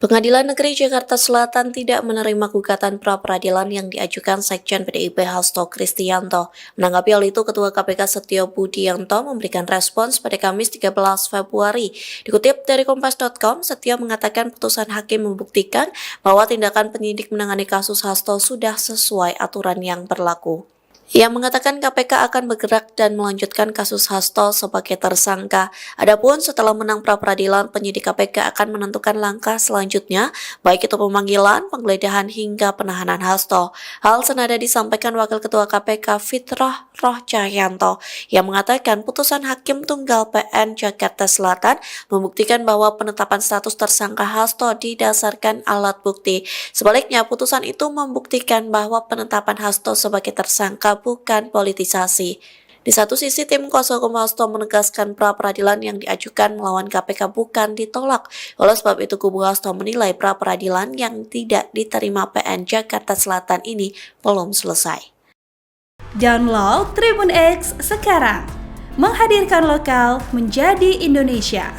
Pengadilan Negeri Jakarta Selatan tidak menerima gugatan pra-peradilan yang diajukan Sekjen PDIP Hasto Kristianto. Menanggapi hal itu, Ketua KPK Setio Budianto memberikan respons pada Kamis 13 Februari. Dikutip dari Kompas.com, Setio mengatakan putusan hakim membuktikan bahwa tindakan penyidik menangani kasus Hasto sudah sesuai aturan yang berlaku. Ia mengatakan KPK akan bergerak dan melanjutkan kasus Hasto sebagai tersangka. Adapun setelah menang pra-peradilan, penyidik KPK akan menentukan langkah selanjutnya, baik itu pemanggilan, penggeledahan, hingga penahanan Hasto. Hal senada disampaikan Wakil Ketua KPK Fitroh Roh Cahyanto, yang mengatakan putusan Hakim Tunggal PN Jakarta Selatan membuktikan bahwa penetapan status tersangka Hasto didasarkan alat bukti. Sebaliknya, putusan itu membuktikan bahwa penetapan Hasto sebagai tersangka bukan politisasi. Di satu sisi, tim kuasa hukum Hasto menegaskan pra-peradilan yang diajukan melawan KPK bukan ditolak. Oleh sebab itu, kubu Hasto menilai pra-peradilan yang tidak diterima PN Jakarta Selatan ini belum selesai. Download Tribun X sekarang, menghadirkan lokal menjadi Indonesia.